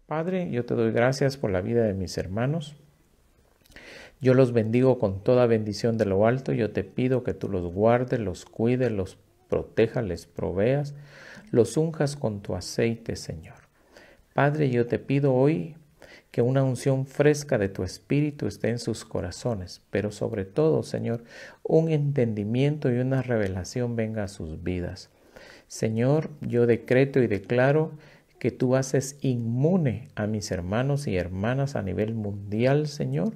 Padre, yo te doy gracias por la vida de mis hermanos. Yo los bendigo con toda bendición de lo alto. Yo te pido que tú los guardes, los cuides, los protejas, les proveas, los unjas con tu aceite, Señor. Padre, yo te pido hoy que una unción fresca de tu Espíritu esté en sus corazones, pero sobre todo, Señor, un entendimiento y una revelación venga a sus vidas. Señor, yo decreto y declaro que tú haces inmune a mis hermanos y hermanas a nivel mundial, Señor,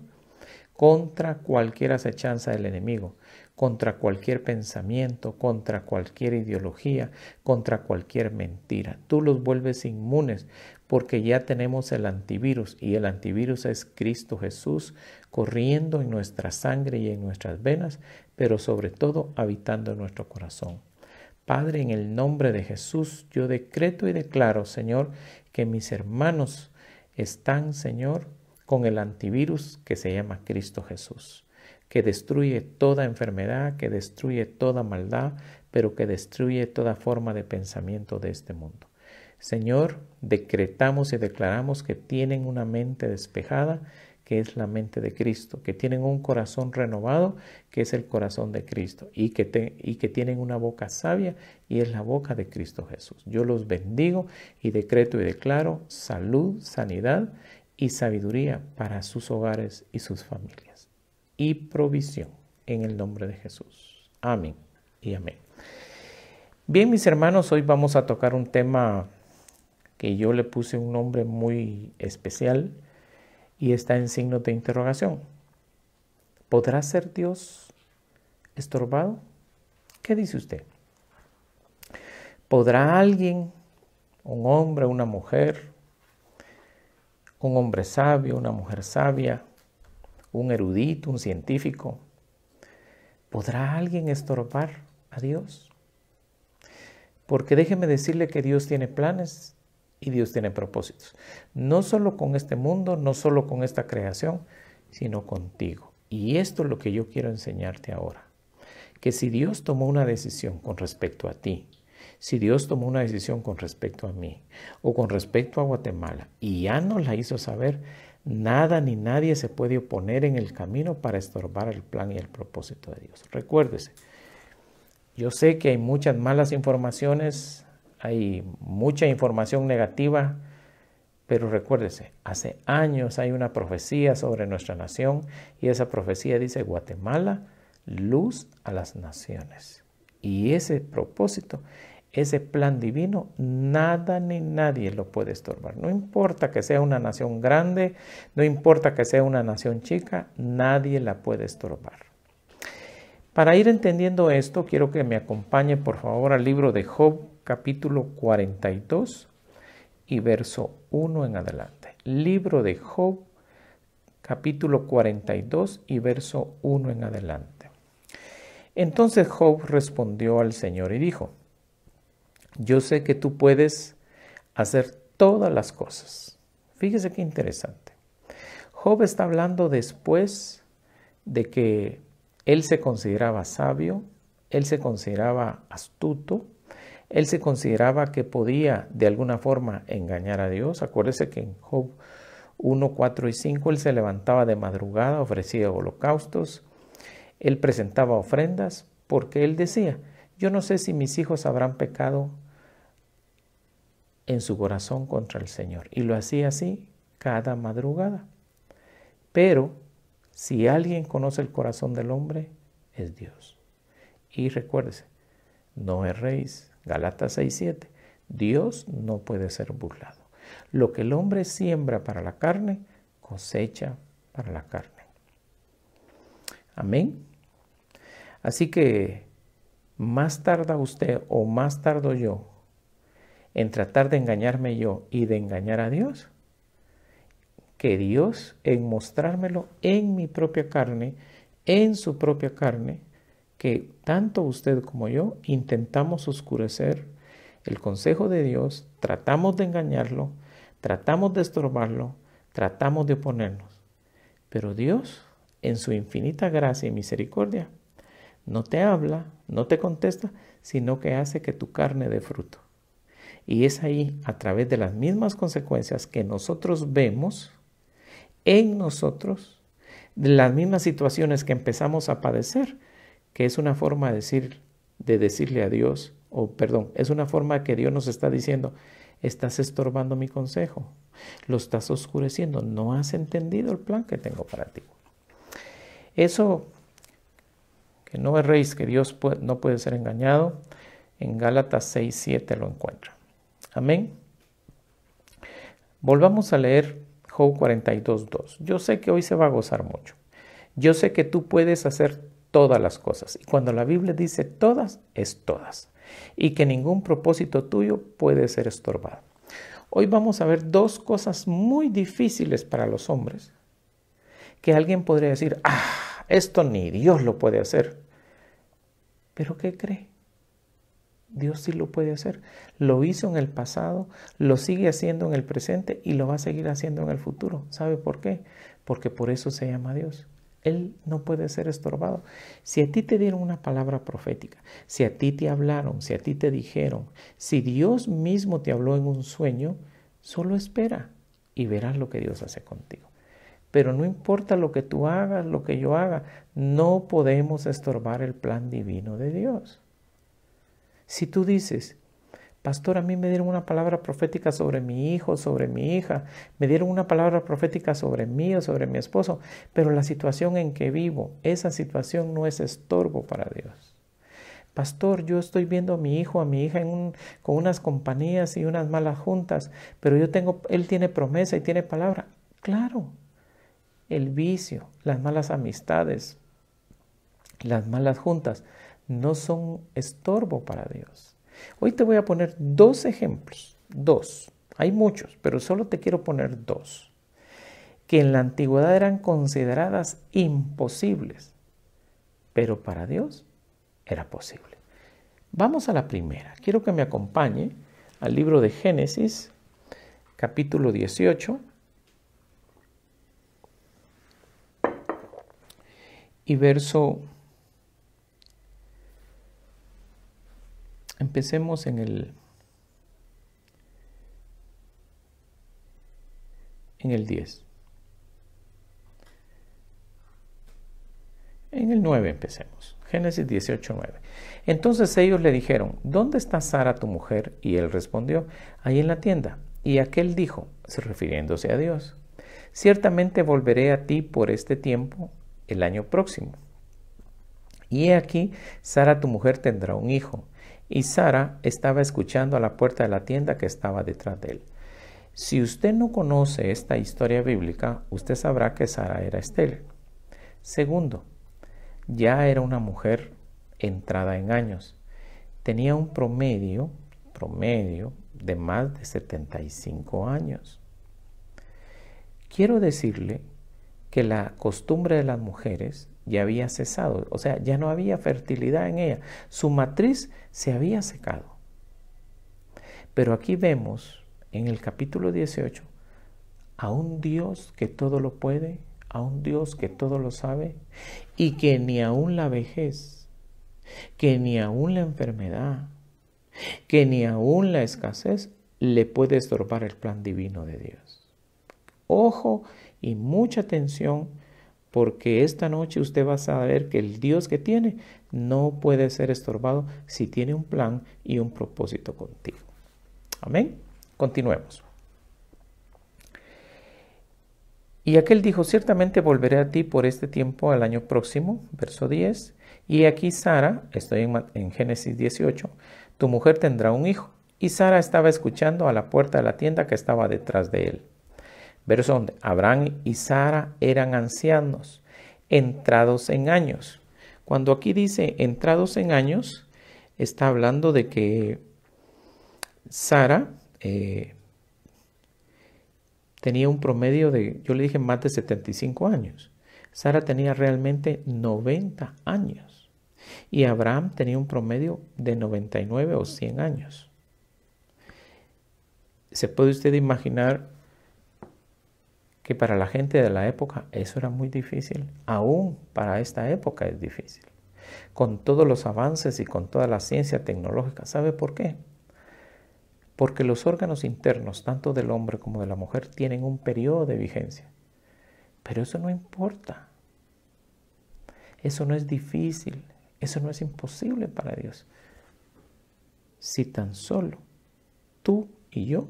contra cualquier acechanza del enemigo, contra cualquier pensamiento, contra cualquier ideología, contra cualquier mentira. Tú los vuelves inmunes porque ya tenemos el antivirus y el antivirus es Cristo Jesús corriendo en nuestra sangre y en nuestras venas, pero sobre todo habitando en nuestro corazón. Padre, en el nombre de Jesús, yo decreto y declaro, Señor, que mis hermanos están, Señor, con el antivirus que se llama Cristo Jesús, que destruye toda enfermedad, que destruye toda maldad, pero que destruye toda forma de pensamiento de este mundo. Señor, decretamos y declaramos que tienen una mente despejada, que es la mente de Cristo, que tienen un corazón renovado, que es el corazón de Cristo, y que tienen una boca sabia, y es la boca de Cristo Jesús. Yo los bendigo y decreto y declaro salud, sanidad y sabiduría para sus hogares y sus familias, y provisión en el nombre de Jesús. Amén y amén. Bien, mis hermanos, hoy vamos a tocar un tema que yo le puse un nombre muy especial, y está en signo de interrogación. ¿Podrá ser Dios estorbado? ¿Qué dice usted? ¿Podrá alguien, un hombre, una mujer, un hombre sabio, una mujer sabia, un erudito, un científico, ¿podrá alguien estorbar a Dios? Porque déjeme decirle que Dios tiene planes y Dios tiene propósitos. No solo con este mundo, no solo con esta creación, sino contigo. Y esto es lo que yo quiero enseñarte ahora. Que si Dios tomó una decisión con respecto a ti, si Dios tomó una decisión con respecto a mí o con respecto a Guatemala y ya nos la hizo saber, nada ni nadie se puede oponer en el camino para estorbar el plan y el propósito de Dios. Recuérdese, yo sé que hay muchas malas informaciones, hay mucha información negativa, pero recuérdese, hace años hay una profecía sobre nuestra nación y esa profecía dice Guatemala, luz a las naciones. Y ese propósito, ese plan divino, nada ni nadie lo puede estorbar. No importa que sea una nación grande, no importa que sea una nación chica, nadie la puede estorbar. Para ir entendiendo esto, quiero que me acompañe por favor al libro de Job, capítulo 42 y verso 1 en adelante. Libro de Job, capítulo 42 y verso 1 en adelante. Entonces Job respondió al Señor y dijo: yo sé que tú puedes hacer todas las cosas. Fíjese qué interesante. Job está hablando después de que él se consideraba sabio, él se consideraba astuto, él se consideraba que podía de alguna forma engañar a Dios. Acuérdese que en Job 1, 4 y 5 él se levantaba de madrugada, ofrecía holocaustos, él presentaba ofrendas porque él decía: yo no sé si mis hijos habrán pecado en su corazón contra el Señor. Y lo hacía así cada madrugada. Pero si alguien conoce el corazón del hombre, es Dios. Y recuérdese, no erréis. Gálatas 6:7. Dios no puede ser burlado. Lo que el hombre siembra para la carne, cosecha para la carne. Amén. Así que más tarda usted o más tardo yo en tratar de engañarme yo y de engañar a Dios, que Dios en mostrármelo en mi propia carne, en su propia carne, que tanto usted como yo intentamos oscurecer el consejo de Dios, tratamos de engañarlo, tratamos de estorbarlo, tratamos de oponernos. Pero Dios, en su infinita gracia y misericordia, no te habla, no te contesta, sino que hace que tu carne dé fruto. Y es ahí, a través de las mismas consecuencias que nosotros vemos en nosotros, de las mismas situaciones que empezamos a padecer, que es una forma de decirle a Dios, es una forma que Dios nos está diciendo, estás estorbando mi consejo, lo estás oscureciendo, no has entendido el plan que tengo para ti. Eso, que no erréis, que Dios no puede ser engañado, en Gálatas 6:7 lo encuentra. Amén. Volvamos a leer Job 42:2. Yo sé que hoy se va a gozar mucho. Yo sé que tú puedes hacer todas las cosas. Y cuando la Biblia dice todas, es todas. Y que ningún propósito tuyo puede ser estorbado. Hoy vamos a ver dos cosas muy difíciles para los hombres. Que alguien podría decir, esto ni Dios lo puede hacer. ¿Pero qué cree? Dios sí lo puede hacer. Lo hizo en el pasado, lo sigue haciendo en el presente y lo va a seguir haciendo en el futuro. ¿Sabe por qué? Porque por eso se llama Dios. Él no puede ser estorbado. Si a ti te dieron una palabra profética, si a ti te hablaron, si a ti te dijeron, si Dios mismo te habló en un sueño, solo espera y verás lo que Dios hace contigo. Pero no importa lo que tú hagas, lo que yo haga, no podemos estorbar el plan divino de Dios. Si tú dices, pastor, a mí me dieron una palabra profética sobre mi hijo, sobre mi hija, me dieron una palabra profética sobre mí o sobre mi esposo, pero la situación en que vivo, esa situación no es estorbo para Dios. Pastor, yo estoy viendo a mi hijo, a mi hija con unas compañías y unas malas juntas, pero él tiene promesa y tiene palabra. Claro, el vicio, las malas amistades, las malas juntas, no son estorbo para Dios. Hoy te voy a poner dos ejemplos, hay muchos, pero solo te quiero poner dos, que en la antigüedad eran consideradas imposibles, pero para Dios era posible. Vamos a la primera. Quiero que me acompañe al libro de Génesis, capítulo 18, y empecemos en el 10. En el 9 empecemos. Génesis 18:9. Entonces ellos le dijeron, ¿dónde está Sara tu mujer? Y él respondió, ahí en la tienda. Y aquel dijo, refiriéndose a Dios, ciertamente volveré a ti por este tiempo el año próximo. Y he aquí, Sara tu mujer tendrá un hijo. Y Sara estaba escuchando a la puerta de la tienda que estaba detrás de él. Si usted no conoce esta historia bíblica, usted sabrá que Sara era estéril. Segundo, ya era una mujer entrada en años. Tenía un promedio de más de 75 años. Quiero decirle que la costumbre de las mujeres ya había cesado, o sea, ya no había fertilidad en ella. Su matriz se había secado. Pero aquí vemos en el capítulo 18 a un Dios que todo lo puede, a un Dios que todo lo sabe y que ni aun la vejez, que ni aun la enfermedad, que ni aun la escasez le puede estorbar el plan divino de Dios. Ojo y mucha atención, porque esta noche usted va a saber que el Dios que tiene no puede ser estorbado si tiene un plan y un propósito contigo. Amén. Continuemos. Y aquel dijo, ciertamente volveré a ti por este tiempo al año próximo, verso 10. Y aquí Sara, estoy en Génesis 18, tu mujer tendrá un hijo. Y Sara estaba escuchando a la puerta de la tienda que estaba detrás de él. Verso 11, Abraham y Sara eran ancianos, entrados en años. Cuando aquí dice entrados en años, está hablando de que Sara tenía un promedio de, yo le dije, más de 75 años. Sara tenía realmente 90 años. Y Abraham tenía un promedio de 99 o 100 años. ¿Se puede usted imaginar que para la gente de la época eso era muy difícil? Aún para esta época es difícil. Con todos los avances y con toda la ciencia tecnológica. ¿Sabe por qué? Porque los órganos internos, tanto del hombre como de la mujer, tienen un periodo de vigencia. Pero eso no importa. Eso no es difícil. Eso no es imposible para Dios. Si tan solo tú y yo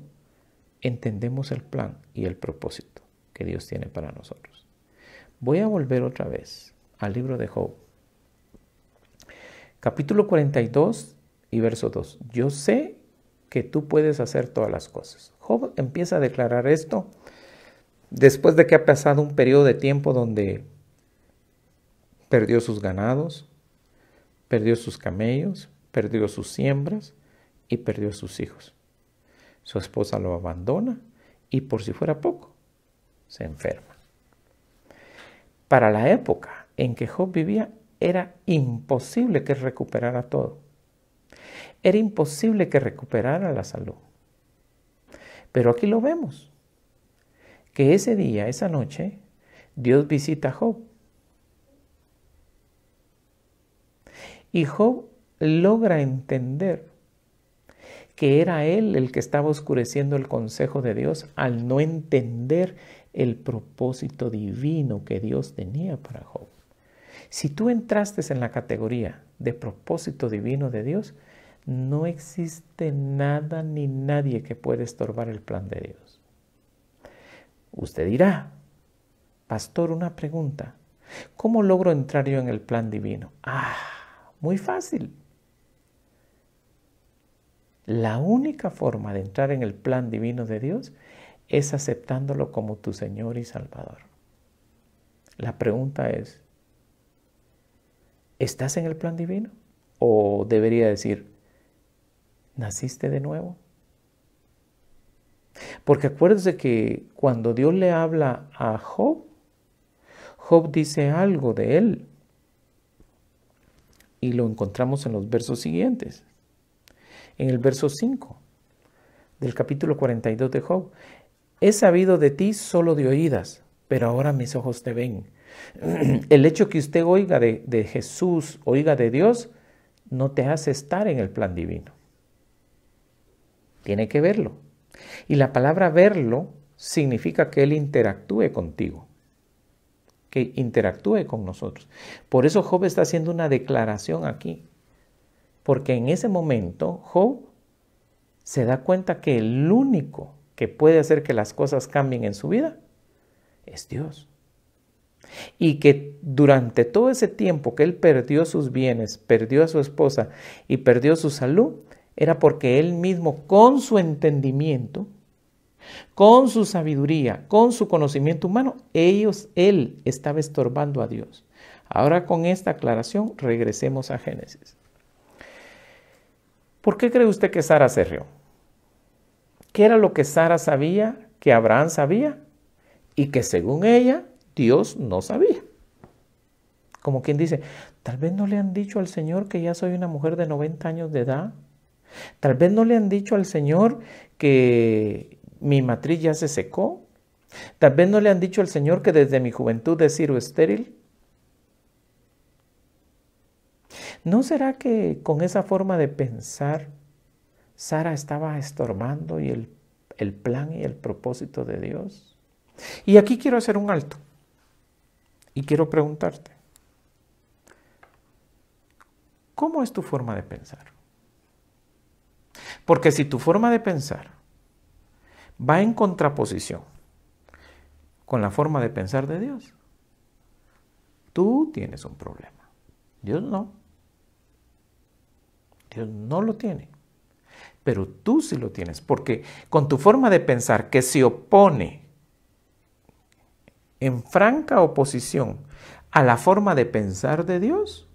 entendemos el plan y el propósito que Dios tiene para nosotros. Voy a volver otra vez al libro de Job. Capítulo 42 y verso 2. Yo sé que tú puedes hacer todas las cosas. Job empieza a declarar esto después de que ha pasado un periodo de tiempo donde perdió sus ganados, perdió sus camellos, perdió sus siembras y perdió sus hijos. Su esposa lo abandona y por si fuera poco, se enferma. Para la época en que Job vivía, era imposible que recuperara todo. Era imposible que recuperara la salud. Pero aquí lo vemos, que ese día, esa noche, Dios visita a Job. Y Job logra entender que era él el que estaba oscureciendo el consejo de Dios al no entender el propósito divino que Dios tenía para Job. Si tú entraste en la categoría de propósito divino de Dios, no existe nada ni nadie que pueda estorbar el plan de Dios. Usted dirá, pastor, una pregunta. ¿Cómo logro entrar yo en el plan divino? Muy fácil. La única forma de entrar en el plan divino de Dios es aceptándolo como tu Señor y Salvador. La pregunta es, ¿estás en el plan divino? O debería decir, ¿naciste de nuevo? Porque acuérdese que cuando Dios le habla a Job, Job dice algo de él. Y lo encontramos en los versos siguientes. En el verso 5 del capítulo 42 de Job. He sabido de ti solo de oídas, pero ahora mis ojos te ven. El hecho que usted oiga de Jesús, oiga de Dios, no te hace estar en el plan divino. Tiene que verlo. Y la palabra verlo significa que Él interactúe contigo, que interactúe con nosotros. Por eso Job está haciendo una declaración aquí. Porque en ese momento Job se da cuenta que el único que puede hacer que las cosas cambien en su vida es Dios. Y que durante todo ese tiempo que él perdió sus bienes, perdió a su esposa y perdió su salud, era porque él mismo con su entendimiento, con su sabiduría, con su conocimiento humano, él estaba estorbando a Dios. Ahora con esta aclaración regresemos a Génesis. ¿Por qué cree usted que Sara se rió? ¿Qué era lo que Sara sabía, que Abraham sabía y que según ella Dios no sabía? Como quien dice, tal vez no le han dicho al Señor que ya soy una mujer de 90 años de edad. Tal vez no le han dicho al Señor que mi matriz ya se secó. Tal vez no le han dicho al Señor que desde mi juventud he sido estéril. ¿No será que con esa forma de pensar Sara estaba estorbando el plan y el propósito de Dios? Y aquí quiero hacer un alto y quiero preguntarte, ¿cómo es tu forma de pensar? Porque si tu forma de pensar va en contraposición con la forma de pensar de Dios, tú tienes un problema. Dios no. Dios no lo tiene, pero tú sí lo tienes, porque con tu forma de pensar que se opone en franca oposición a la forma de pensar de Dios,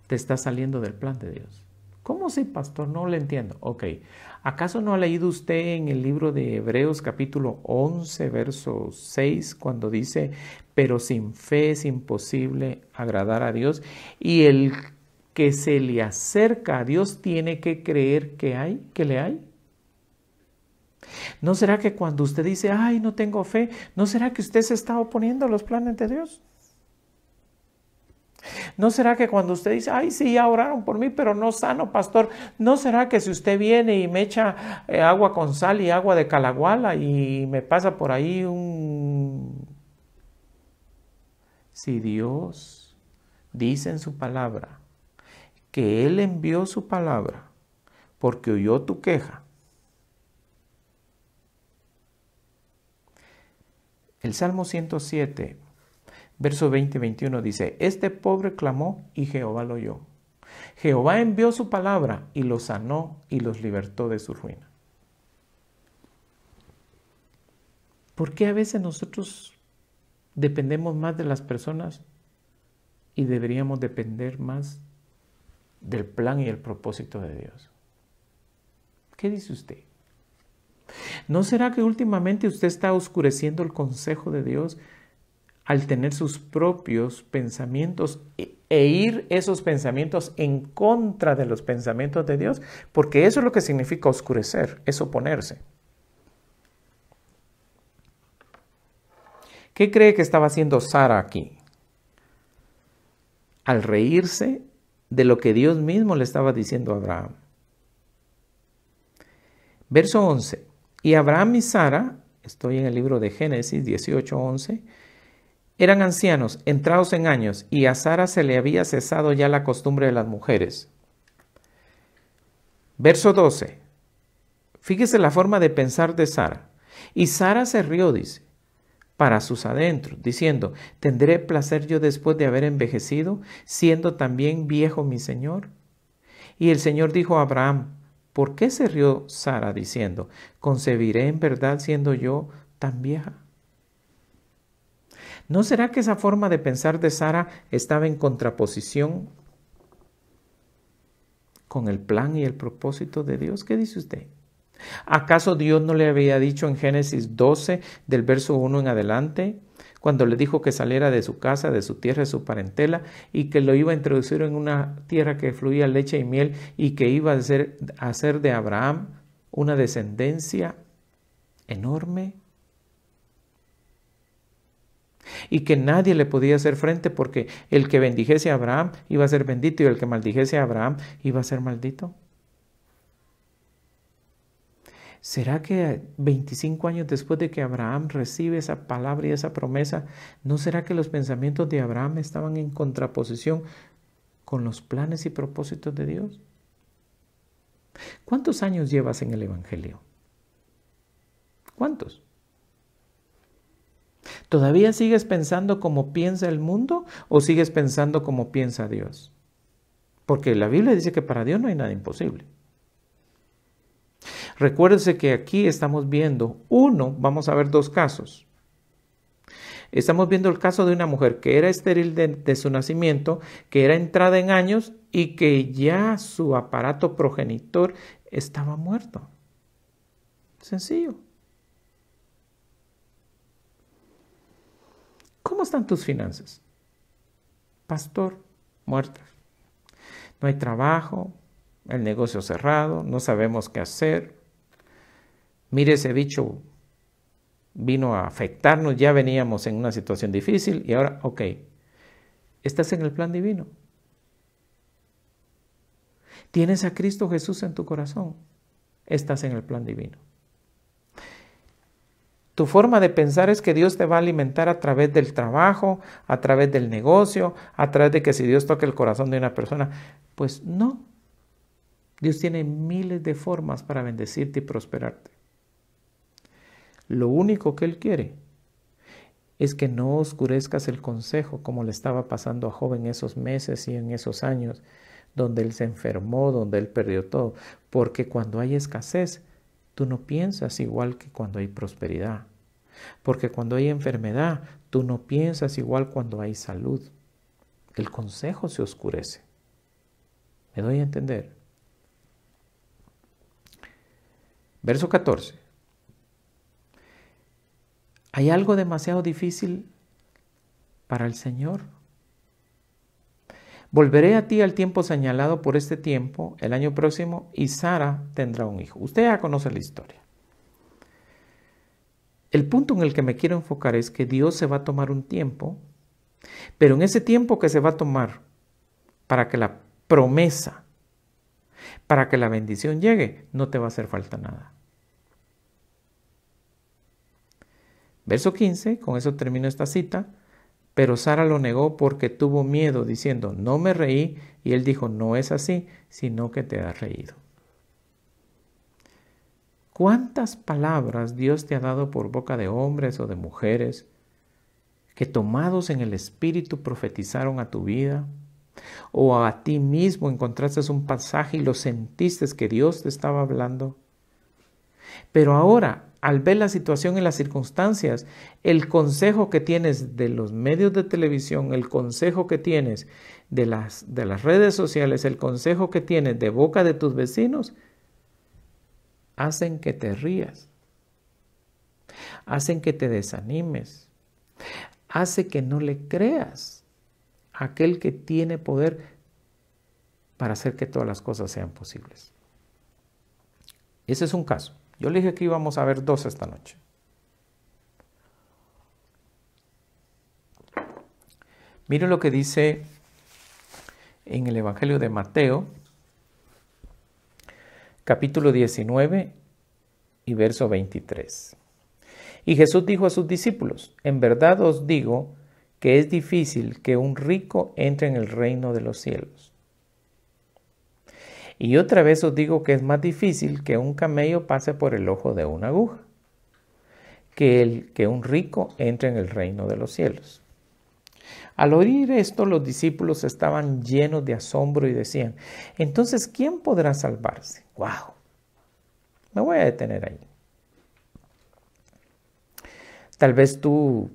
te estás saliendo del plan de Dios. ¿Cómo sí, pastor? No lo entiendo. Ok, ¿acaso no ha leído usted en el libro de Hebreos capítulo 11, verso 6, cuando dice, pero sin fe es imposible agradar a Dios? Y el que se le acerca a Dios tiene que creer que le hay. ¿No será que cuando usted dice, ay, no tengo fe, no será que usted se está oponiendo a los planes de Dios? ¿No será que cuando usted dice, ay, sí, ya oraron por mí, pero no sano, pastor? ¿No será que si usted viene y me echa agua con sal y agua de calaguala y me pasa por ahí un... Si Dios dice en su palabra que Él envió su palabra porque oyó tu queja, el Salmo 107, verso 20 y 21 dice, este pobre clamó y Jehová lo oyó. Jehová envió su palabra y los sanó y los libertó de su ruina. ¿Por qué a veces nosotros dependemos más de las personas y deberíamos depender más del plan y el propósito de Dios? ¿Qué dice usted? ¿No será que últimamente usted está oscureciendo el consejo de Dios al tener sus propios pensamientos e ir esos pensamientos en contra de los pensamientos de Dios? Porque eso es lo que significa oscurecer, es oponerse. ¿Qué cree que estaba haciendo Sara aquí? Al reírse de lo que Dios mismo le estaba diciendo a Abraham. Verso 11. Y Abraham y Sara, estoy en el libro de Génesis 18:11, eran ancianos, entrados en años, y a Sara se le había cesado ya la costumbre de las mujeres. Verso 12. Fíjese la forma de pensar de Sara. Y Sara se rió, dice, para sus adentros, diciendo, ¿tendré placer yo después de haber envejecido, siendo también viejo mi señor? Y el Señor dijo a Abraham, ¿por qué se rió Sara diciendo, concebiré en verdad siendo yo tan vieja? ¿No será que esa forma de pensar de Sara estaba en contraposición con el plan y el propósito de Dios? ¿Qué dice usted? ¿Acaso Dios no le había dicho en Génesis 12, del verso 1 en adelante, cuando le dijo que saliera de su casa, de su tierra, de su parentela, y que lo iba a introducir en una tierra que fluía leche y miel, y que iba a hacer de Abraham una descendencia enorme? Y que nadie le podía hacer frente porque el que bendijese a Abraham iba a ser bendito y el que maldijese a Abraham iba a ser maldito. ¿Será que 25 años después de que Abraham recibe esa palabra y esa promesa, no será que los pensamientos de Abraham estaban en contraposición con los planes y propósitos de Dios? ¿Cuántos años llevas en el Evangelio? ¿Cuántos? ¿Todavía sigues pensando como piensa el mundo o sigues pensando como piensa Dios? Porque la Biblia dice que para Dios no hay nada imposible. Recuérdese que aquí estamos viendo vamos a ver dos casos. Estamos viendo el caso de una mujer que era estéril de su nacimiento, que era entrada en años y que ya su aparato progenitor estaba muerto. Sencillo. ¿Cómo están tus finanzas? Pastor, muertas. No hay trabajo, el negocio cerrado, no sabemos qué hacer. Mire, ese bicho vino a afectarnos, ya veníamos en una situación difícil y ahora, ok, estás en el plan divino. Tienes a Cristo Jesús en tu corazón, estás en el plan divino. Tu forma de pensar es que Dios te va a alimentar a través del trabajo, a través del negocio, a través de que si Dios toca el corazón de una persona. Pues no. Dios tiene miles de formas para bendecirte y prosperarte. Lo único que Él quiere es que no oscurezcas el consejo como le estaba pasando a Job en esos meses y en esos años donde él se enfermó, donde él perdió todo. Porque cuando hay escasez, tú no piensas igual que cuando hay prosperidad. Porque cuando hay enfermedad, tú no piensas igual cuando hay salud. El consejo se oscurece. ¿Me doy a entender? Verso 14. ¿Hay algo demasiado difícil para el Señor? Volveré a ti al tiempo señalado por este tiempo, el año próximo, y Sara tendrá un hijo. Usted ya conoce la historia. El punto en el que me quiero enfocar es que Dios se va a tomar un tiempo, pero en ese tiempo que se va a tomar para que la promesa, para que la bendición llegue, no te va a hacer falta nada. Verso 15, con eso termino esta cita. Pero Sara lo negó porque tuvo miedo, diciendo, no me reí. Y él dijo, no es así, sino que te has reído. ¿Cuántas palabras Dios te ha dado por boca de hombres o de mujeres que tomados en el Espíritu profetizaron a tu vida? ¿O a ti mismo encontraste un pasaje y lo sentiste que Dios te estaba hablando? Pero ahora, al ver la situación y las circunstancias, el consejo que tienes de los medios de televisión, el consejo que tienes de las redes sociales, el consejo que tienes de boca de tus vecinos, hacen que te rías, hacen que te desanimes, hace que no le creas a aquel que tiene poder para hacer que todas las cosas sean posibles. Ese es un caso. Yo le dije que íbamos a ver 2 esta noche. Mire lo que dice en el Evangelio de Mateo, capítulo 19 y verso 23. Y Jesús dijo a sus discípulos, en verdad os digo que es difícil que un rico entre en el reino de los cielos. Y otra vez os digo que es más difícil que un camello pase por el ojo de una aguja, que un rico entre en el reino de los cielos. Al oír esto, los discípulos estaban llenos de asombro y decían, entonces, ¿quién podrá salvarse? ¡Wow! Me voy a detener ahí. Tal vez tú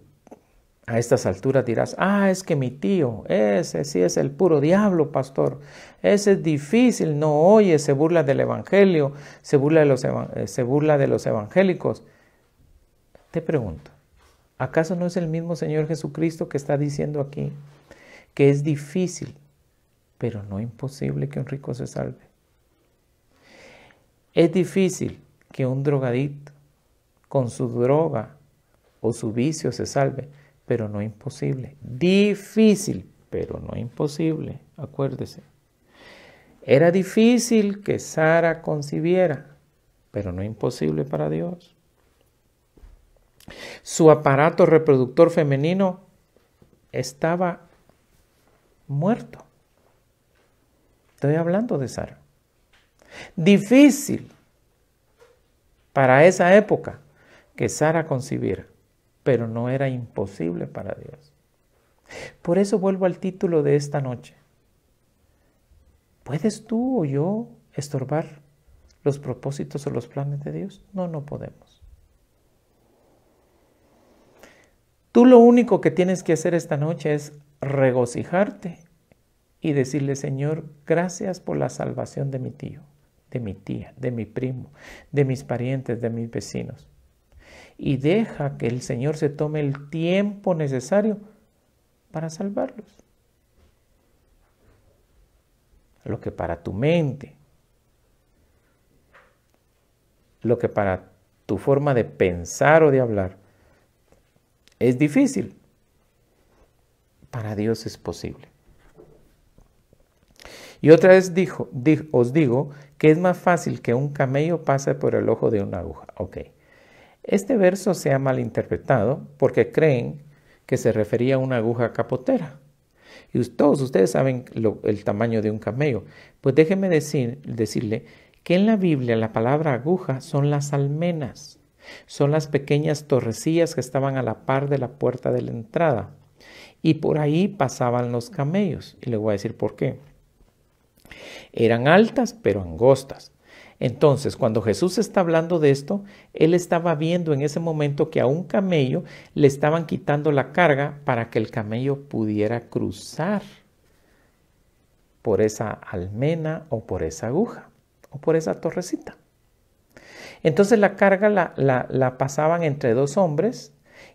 a estas alturas dirás, es que mi tío, ese sí es el puro diablo, pastor. Ese es difícil, no oye, se burla del evangelio, se burla de los evangélicos. Te pregunto, ¿acaso no es el mismo Señor Jesucristo que está diciendo aquí que es difícil, pero no imposible que un rico se salve? Es difícil que un drogadicto con su droga o su vicio se salve, pero no imposible. Difícil, pero no imposible. Acuérdese. Era difícil que Sara concibiera, pero no imposible para Dios. Su aparato reproductor femenino estaba muerto. Estoy hablando de Sara. Difícil para esa época que Sara concibiera, pero no era imposible para Dios. Por eso vuelvo al título de esta noche. ¿Puedes tú o yo estorbar los propósitos o los planes de Dios? No, no podemos. Tú lo único que tienes que hacer esta noche es regocijarte y decirle, Señor, gracias por la salvación de mi tío, de mi tía, de mi primo, de mis parientes, de mis vecinos. Y deja que el Señor se tome el tiempo necesario para salvarlos. Lo que para tu mente, lo que para tu forma de pensar o de hablar es difícil, para Dios es posible. Y otra vez os digo que es más fácil que un camello pase por el ojo de una aguja. Ok. Este verso se ha malinterpretado porque creen que se refería a una aguja capotera. Y todos ustedes saben el tamaño de un camello. Pues déjenme decirle que en la Biblia la palabra aguja son las almenas. Son las pequeñas torrecillas que estaban a la par de la puerta de la entrada. Y por ahí pasaban los camellos. Y les voy a decir por qué. Eran altas pero angostas. Entonces, cuando Jesús está hablando de esto, Él estaba viendo en ese momento que a un camello le estaban quitando la carga para que el camello pudiera cruzar por esa almena o por esa aguja o por esa torrecita. Entonces la carga la pasaban entre 2 hombres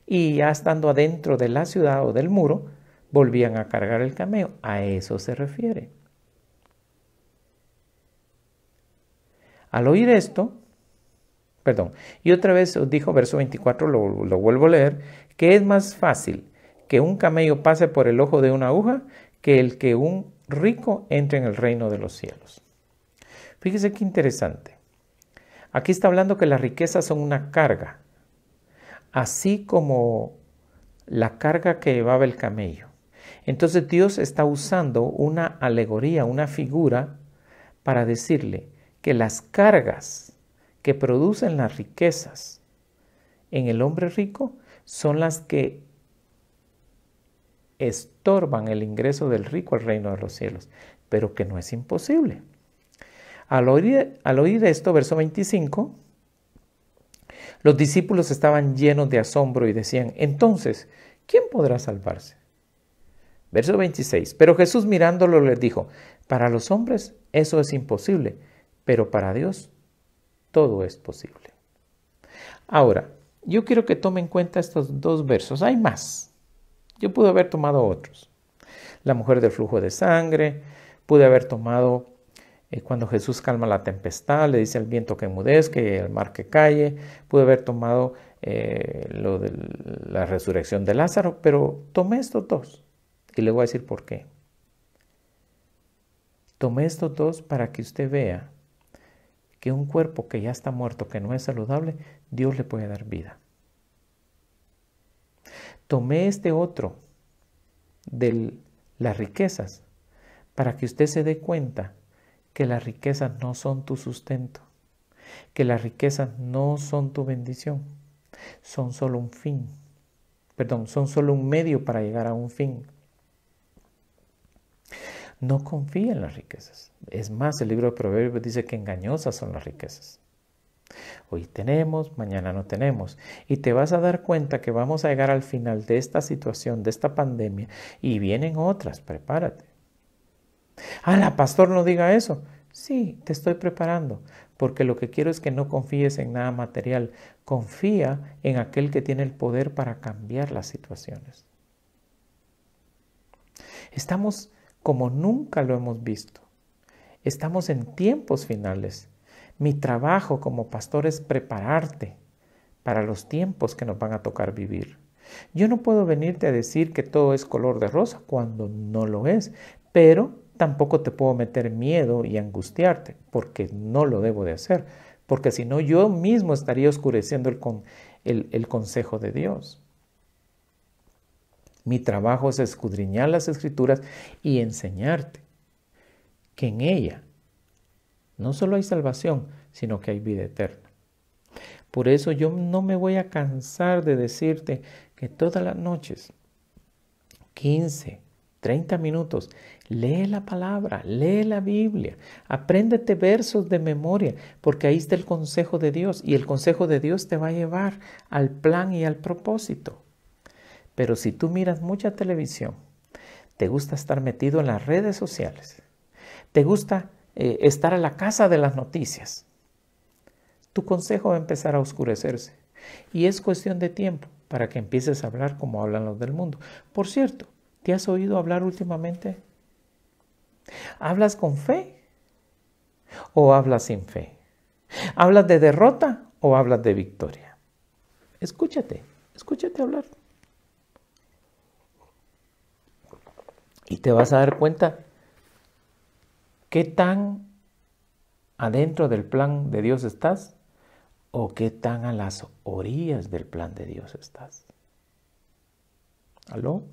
y ya estando adentro de la ciudad o del muro, volvían a cargar el camello. A eso se refiere. Al oír esto, y otra vez os dijo, verso 24, lo vuelvo a leer, que es más fácil que un camello pase por el ojo de una aguja que un rico entre en el reino de los cielos. Fíjese qué interesante. Aquí está hablando que las riquezas son una carga, así como la carga que llevaba el camello. Entonces Dios está usando una alegoría, una figura, para decirle que las cargas que producen las riquezas en el hombre rico son las que estorban el ingreso del rico al reino de los cielos, pero que no es imposible. Al oír esto, verso 25, los discípulos estaban llenos de asombro y decían, entonces, ¿quién podrá salvarse? Verso 26, pero Jesús mirándolo les dijo, para los hombres eso es imposible, pero para Dios todo es posible. Ahora, yo quiero que tome en cuenta estos dos versos. Hay más. Yo pude haber tomado otros. La mujer del flujo de sangre, pude haber tomado cuando Jesús calma la tempestad, le dice al viento que enmudezca y al mar que calle. Pude haber tomado lo de la resurrección de Lázaro, pero tomé estos dos y le voy a decir por qué. Tomé estos dos para que usted vea que un cuerpo que ya está muerto, que no es saludable, Dios le puede dar vida. Tomé este otro de las riquezas para que usted se dé cuenta que las riquezas no son tu sustento, que las riquezas no son tu bendición, son solo un fin, son solo un medio para llegar a un fin. No confía en las riquezas. Es más, el libro de Proverbios dice que engañosas son las riquezas. Hoy tenemos, mañana no tenemos. Y te vas a dar cuenta que vamos a llegar al final de esta situación, de esta pandemia, y vienen otras, prepárate. La pastor no diga eso. Sí, te estoy preparando, porque lo que quiero es que no confíes en nada material. Confía en aquel que tiene el poder para cambiar las situaciones. Estamos como nunca lo hemos visto. Estamos en tiempos finales. Mi trabajo como pastor es prepararte para los tiempos que nos van a tocar vivir. Yo no puedo venirte a decir que todo es color de rosa cuando no lo es, pero tampoco te puedo meter miedo y angustiarte, porque no lo debo de hacer, porque si no yo mismo estaría oscureciendo el consejo de Dios. Mi trabajo es escudriñar las Escrituras y enseñarte que en ella no solo hay salvación, sino que hay vida eterna. Por eso yo no me voy a cansar de decirte que todas las noches, 15, 30 minutos, lee la palabra, lee la Biblia, apréndete versos de memoria, porque ahí está el consejo de Dios y el consejo de Dios te va a llevar al plan y al propósito. Pero si tú miras mucha televisión, te gusta estar metido en las redes sociales, te gusta estar a la casa de las noticias, tu consejo va a empezar a oscurecerse. Y es cuestión de tiempo para que empieces a hablar como hablan los del mundo. Por cierto, ¿te has oído hablar últimamente? ¿Hablas con fe o hablas sin fe? ¿Hablas de derrota o hablas de victoria? Escúchate hablar. Y te vas a dar cuenta qué tan adentro del plan de Dios estás o qué tan a las orillas del plan de Dios estás. ¿Aló?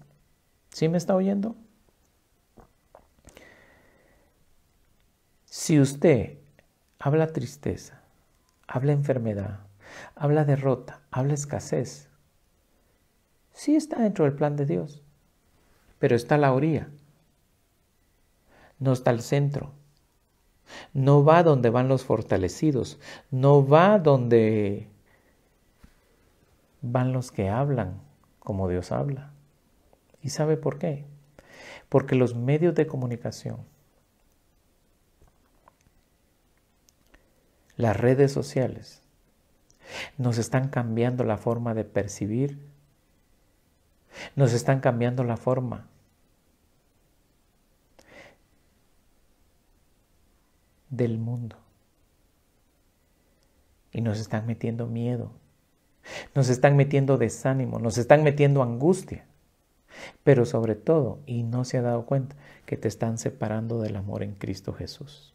¿Sí me está oyendo? Si usted habla tristeza, habla enfermedad, habla derrota, habla escasez, sí está dentro del plan de Dios. Pero está a la orilla, no está al centro, no va donde van los fortalecidos, no va donde van los que hablan como Dios habla. ¿Y sabe por qué? Porque los medios de comunicación, las redes sociales, nos están cambiando la forma de percibir, nos están cambiando la forma del mundo y nos están metiendo miedo, nos están metiendo desánimo, nos están metiendo angustia. Pero sobre todo, y no se ha dado cuenta, que te están separando del amor en Cristo Jesús.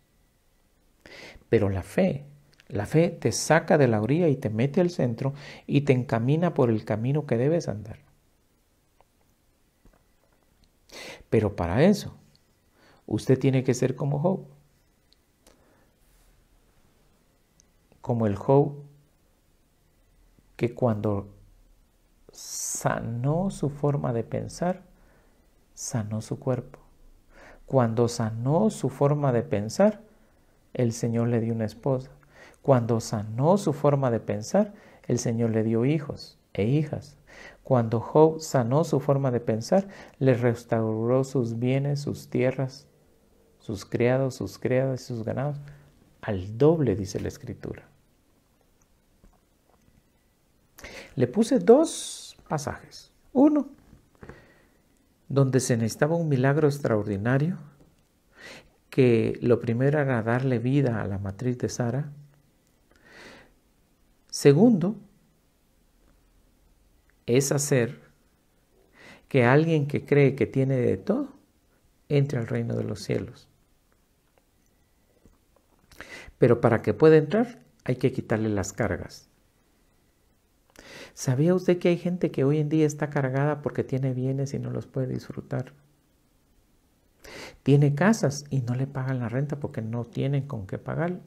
Pero la fe te saca de la orilla y te mete al centro y te encamina por el camino que debes andar. Pero para eso, usted tiene que ser como Job. Como el Job que cuando sanó su forma de pensar, sanó su cuerpo. Cuando sanó su forma de pensar, el Señor le dio una esposa. Cuando sanó su forma de pensar, el Señor le dio hijos e hijas. Cuando Job sanó su forma de pensar, le restauró sus bienes, sus tierras, sus criados, sus criadas y sus ganados. Al doble, dice la Escritura. Le puse 2 pasajes. Uno, donde se necesitaba un milagro extraordinario, que lo primero era darle vida a la matriz de Sara. Segundo, es hacer que alguien que cree que tiene de todo, entre al reino de los cielos. Pero para que pueda entrar, hay que quitarle las cargas. ¿Sabía usted que hay gente que hoy en día está cargada porque tiene bienes y no los puede disfrutar? Tiene casas y no le pagan la renta porque no tienen con qué pagar.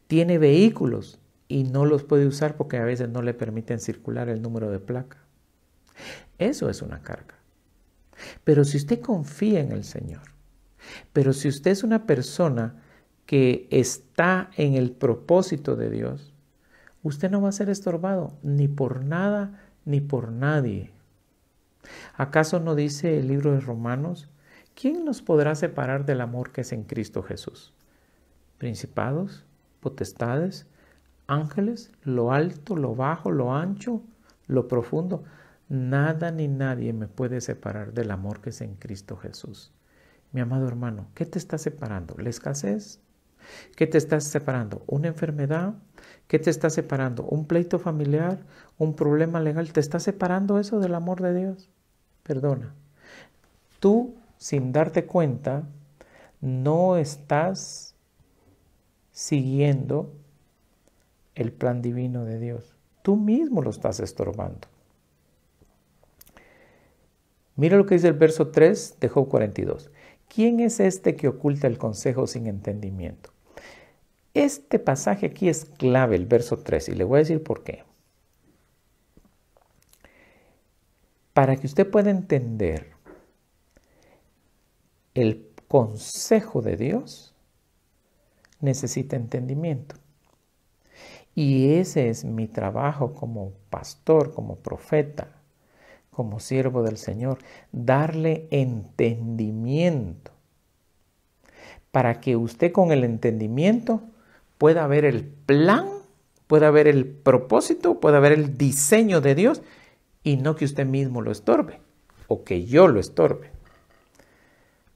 Tiene vehículos y no los puede usar porque a veces no le permiten circular el número de placa. Eso es una carga. Pero si usted confía en el Señor, pero si usted es una persona que está en el propósito de Dios, usted no va a ser estorbado ni por nada ni por nadie. ¿Acaso no dice el libro de Romanos? ¿Quién nos podrá separar del amor que es en Cristo Jesús? Principados, potestades, ángeles, lo alto, lo bajo, lo ancho, lo profundo. Nada ni nadie me puede separar del amor que es en Cristo Jesús. Mi amado hermano, ¿qué te está separando? ¿La escasez? ¿Qué te está separando? ¿Una enfermedad? ¿Qué te está separando? ¿Un pleito familiar? ¿Un problema legal? ¿Te está separando eso del amor de Dios? Perdona. Tú, sin darte cuenta, no estás siguiendo el plan divino de Dios. Tú mismo lo estás estorbando. Mira lo que dice el verso 3 de Job 42. ¿Quién es este que oculta el consejo sin entendimiento? Este pasaje aquí es clave, el verso 3, y le voy a decir por qué. Para que usted pueda entender el consejo de Dios, necesita entendimiento. Y ese es mi trabajo como pastor, como profeta, como siervo del Señor, darle entendimiento para que usted con el entendimiento pueda ver el plan, pueda ver el propósito, pueda ver el diseño de Dios y no que usted mismo lo estorbe o que yo lo estorbe.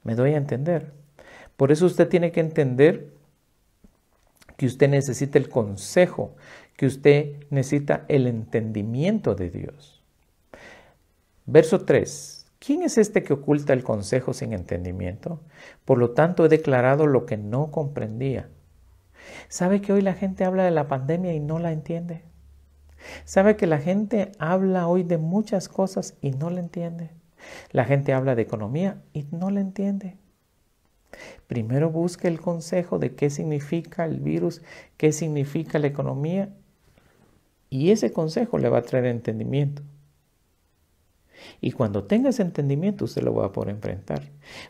¿Me doy a entender? Por eso usted tiene que entender que usted necesita el consejo, que usted necesita el entendimiento de Dios. Verso 3. ¿Quién es este que oculta el consejo sin entendimiento? Por lo tanto, he declarado lo que no comprendía. ¿Sabe que hoy la gente habla de la pandemia y no la entiende? ¿Sabe que la gente habla hoy de muchas cosas y no la entiende? La gente habla de economía y no la entiende. Primero busque el consejo de qué significa el virus, qué significa la economía, y ese consejo le va a traer entendimiento. Y cuando tenga ese entendimiento, usted lo va a poder enfrentar.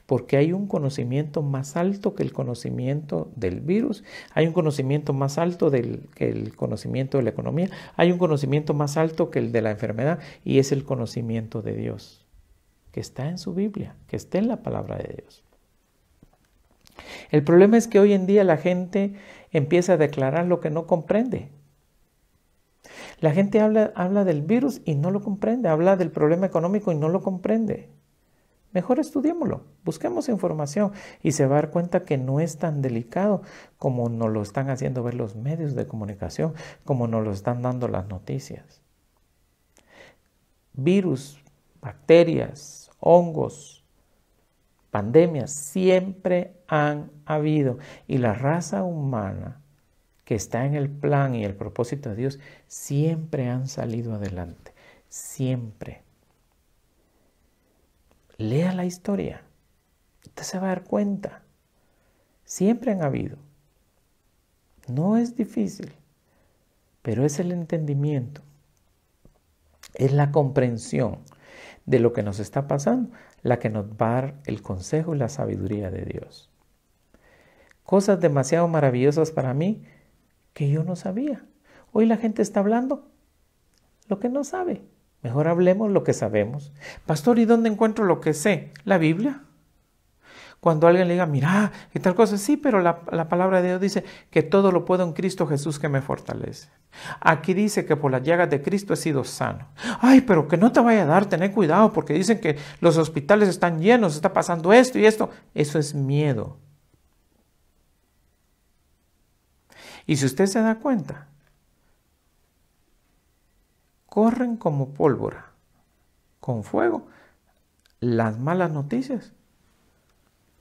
Porque hay un conocimiento más alto que el conocimiento del virus. Hay un conocimiento más alto que el conocimiento de la economía. Hay un conocimiento más alto que el de la enfermedad. Y es el conocimiento de Dios, que está en su Biblia, que está en la palabra de Dios. El problema es que hoy en día la gente empieza a declarar lo que no comprende. La gente habla del virus y no lo comprende, habla del problema económico y no lo comprende. Mejor estudiémoslo, busquemos información y se va a dar cuenta que no es tan delicado como nos lo están haciendo ver los medios de comunicación, como nos lo están dando las noticias. Virus, bacterias, hongos, pandemias, siempre han habido. Y la raza humana que está en el plan y el propósito de Dios, siempre han salido adelante. Siempre. Lea la historia. Usted se va a dar cuenta. Siempre han habido. No es difícil, pero es el entendimiento. Es la comprensión de lo que nos está pasando la que nos va a dar el consejo y la sabiduría de Dios. Cosas demasiado maravillosas para mí que yo no sabía. Hoy la gente está hablando lo que no sabe. Mejor hablemos lo que sabemos. Pastor, ¿y dónde encuentro lo que sé? La Biblia. Cuando alguien le diga, mira, y tal cosa, sí, pero la palabra de Dios dice que todo lo puedo en Cristo Jesús que me fortalece. Aquí dice que por las llagas de Cristo he sido sano. Ay, pero que no te vaya a dar, tener cuidado, porque dicen que los hospitales están llenos, está pasando esto y esto. Eso es miedo. Y si usted se da cuenta, corren como pólvora, con fuego, las malas noticias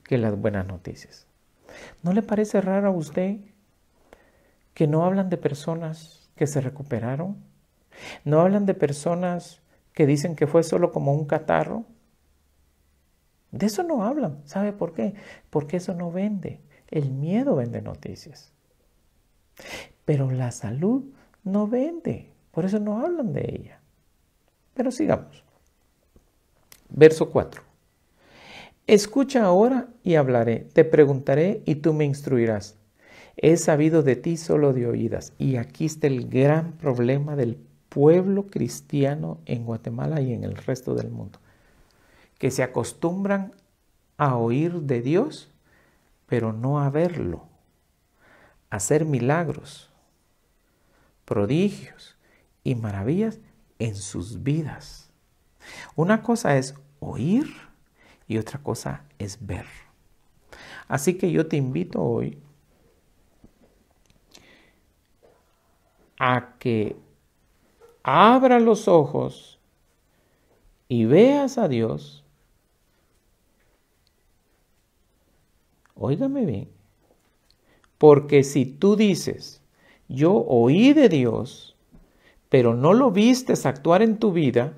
que las buenas noticias. ¿No le parece raro a usted que no hablan de personas que se recuperaron? ¿No hablan de personas que dicen que fue solo como un catarro? De eso no hablan. ¿Sabe por qué? Porque eso no vende. El miedo vende noticias. Pero la salud no vende. Por eso no hablan de ella. Pero sigamos. Verso 4. Escucha ahora y hablaré, te preguntaré y tú me instruirás. He sabido de ti solo de oídas. Y aquí está el gran problema del pueblo cristiano en Guatemala y en el resto del mundo. Que se acostumbran a oír de Dios, pero no a verlo. A hacer milagros, prodigios y maravillas en sus vidas. Una cosa es oír y otra cosa es ver. Así que yo te invito hoy a que abra los ojos y veas a Dios. Óigame bien, porque si tú dices, yo oí de Dios, pero no lo vistes actuar en tu vida,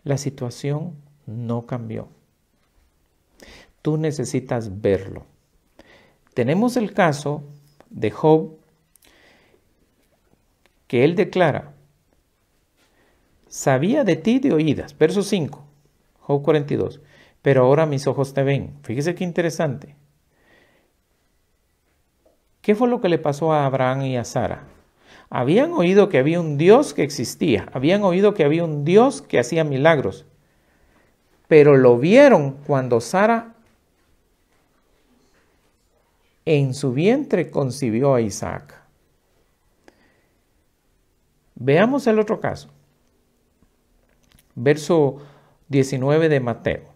la situación no cambió. Tú necesitas verlo. Tenemos el caso de Job, que él declara, sabía de ti de oídas, verso 5, Job 42, pero ahora mis ojos te ven. Fíjese qué interesante. ¿Qué fue lo que le pasó a Abraham y a Sara? Habían oído que había un Dios que existía, habían oído que había un Dios que hacía milagros, pero lo vieron cuando Sara en su vientre concibió a Isaac. Veamos el otro caso. Verso 19 de Mateo.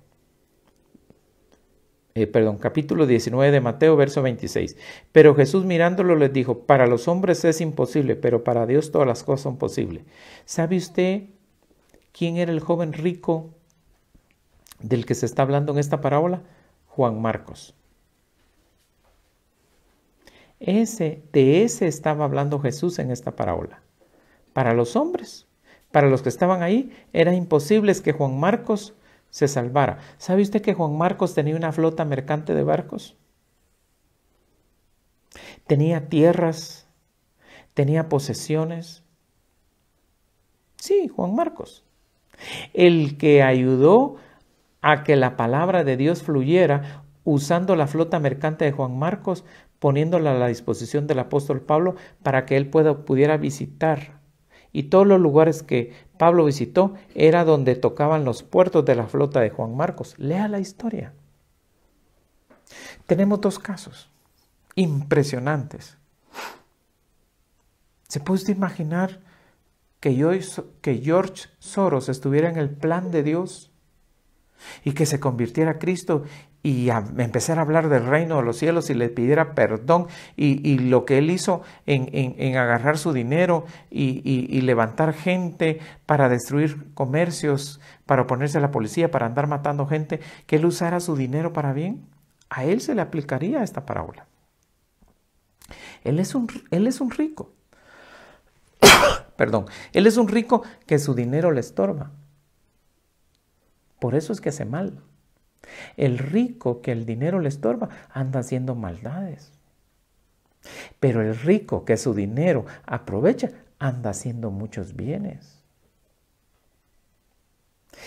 Capítulo 19 de Mateo, verso 26. Pero Jesús mirándolo les dijo, para los hombres es imposible, pero para Dios todas las cosas son posibles. ¿Sabe usted quién era el joven rico del que se está hablando en esta parábola? Juan Marcos. De ese estaba hablando Jesús en esta parábola. Para los hombres, para los que estaban ahí, era imposible que Juan Marcos se salvara. ¿Sabe usted que Juan Marcos tenía una flota mercante de barcos? Tenía tierras, tenía posesiones. Sí, Juan Marcos. El que ayudó a que la palabra de Dios fluyera usando la flota mercante de Juan Marcos, poniéndola a la disposición del apóstol Pablo para que él pudiera visitar. Y todos los lugares que Pablo visitó era donde tocaban los puertos de la flota de Juan Marcos. Lea la historia. Tenemos dos casos impresionantes. ¿Se puede usted imaginar que George Soros estuviera en el plan de Dios? y que se convirtiera a Cristo y empezar a hablar del reino de los cielos y le pidiera perdón y lo que él hizo en agarrar su dinero y levantar gente para destruir comercios, para oponerse a la policía, para andar matando gente, que él usara su dinero para bien, a él se le aplicaría esta parábola. Él es un rico. Perdón, él es un rico que su dinero le estorba. Por eso es que hace mal. El rico que el dinero le estorba anda haciendo maldades. Pero el rico que su dinero aprovecha anda haciendo muchos bienes.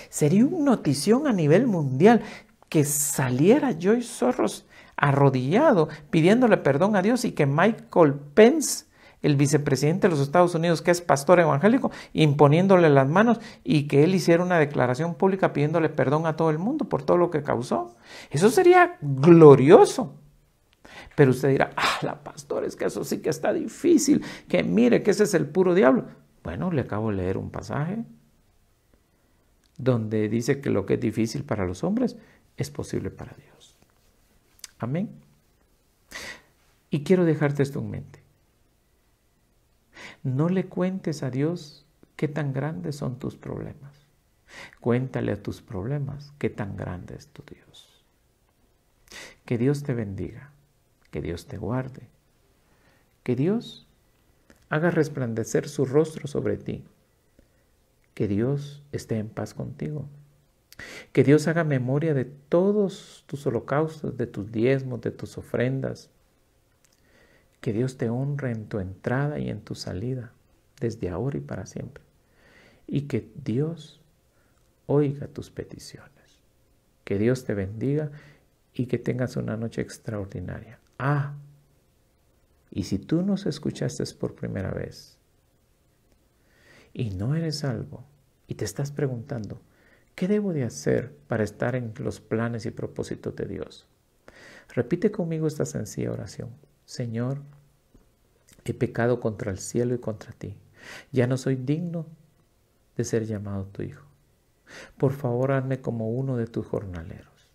Sería una notición a nivel mundial que saliera George Soros arrodillado pidiéndole perdón a Dios y que Michael Pence, el vicepresidente de los Estados Unidos, que es pastor evangélico, imponiéndole las manos y que él hiciera una declaración pública pidiéndole perdón a todo el mundo por todo lo que causó. Eso sería glorioso. Pero usted dirá, la pastor, es que eso sí que está difícil, que mire que ese es el puro diablo. Bueno, le acabo de leer un pasaje donde dice que lo que es difícil para los hombres es posible para Dios. Amén. Y quiero dejarte esto en mente. No le cuentes a Dios qué tan grandes son tus problemas. Cuéntale a tus problemas qué tan grande es tu Dios. Que Dios te bendiga, que Dios te guarde, que Dios haga resplandecer su rostro sobre ti, que Dios esté en paz contigo, que Dios haga memoria de todos tus holocaustos, de tus diezmos, de tus ofrendas. Que Dios te honre en tu entrada y en tu salida, desde ahora y para siempre. Y que Dios oiga tus peticiones. Que Dios te bendiga y que tengas una noche extraordinaria. Y si tú nos escuchaste por primera vez y no eres salvo y te estás preguntando, ¿qué debo de hacer para estar en los planes y propósitos de Dios? Repite conmigo esta sencilla oración. Señor, he pecado contra el cielo y contra ti. Ya no soy digno de ser llamado tu hijo. Por favor, hazme como uno de tus jornaleros.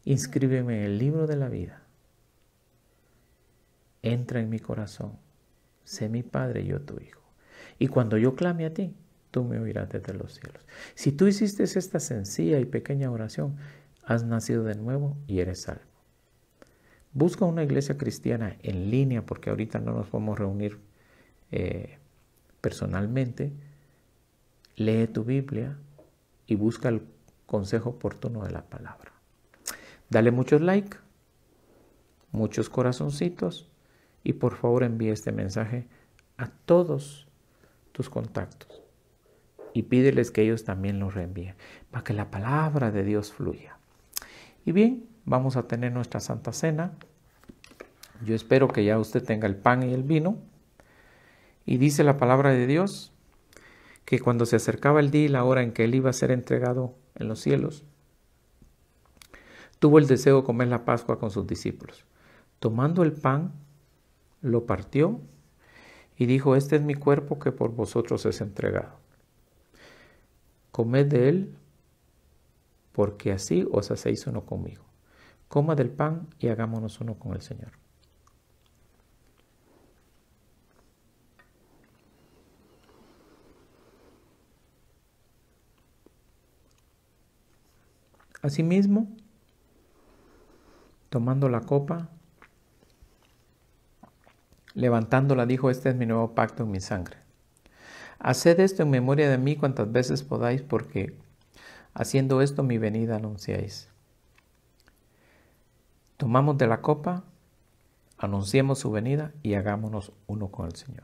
Inscríbeme en el libro de la vida. Entra en mi corazón. Sé mi Padre y yo tu Hijo. Y cuando yo clame a ti, tú me oirás desde los cielos. Si tú hiciste esta sencilla y pequeña oración, has nacido de nuevo y eres salvo. Busca una iglesia cristiana en línea, porque ahorita no nos podemos reunir personalmente. Lee tu Biblia y busca el consejo oportuno de la palabra. Dale muchos likes, muchos corazoncitos y por favor envíe este mensaje a todos tus contactos y pídeles que ellos también lo reenvíen para que la palabra de Dios fluya. Y bien, vamos a tener nuestra Santa Cena. Yo espero que ya usted tenga el pan y el vino. Y dice la palabra de Dios que cuando se acercaba el día y la hora en que él iba a ser entregado en los cielos, tuvo el deseo de comer la Pascua con sus discípulos. Tomando el pan, lo partió y dijo, este es mi cuerpo que por vosotros es entregado. Comed de él, porque así os hacéis uno conmigo. Coma del pan y hagámonos uno con el Señor. Asimismo, tomando la copa, levantándola, dijo, este es mi nuevo pacto en mi sangre. Haced esto en memoria de mí cuantas veces podáis, porque haciendo esto mi venida anunciáis. Tomamos de la copa, anunciemos su venida y hagámonos uno con el Señor.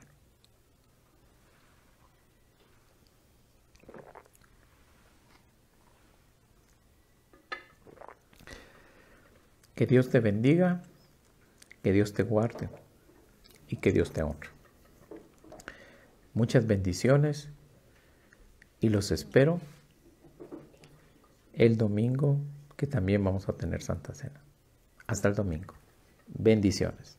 Que Dios te bendiga, que Dios te guarde y que Dios te honre. Muchas bendiciones y los espero el domingo, que también vamos a tener Santa Cena. Hasta el domingo. Bendiciones.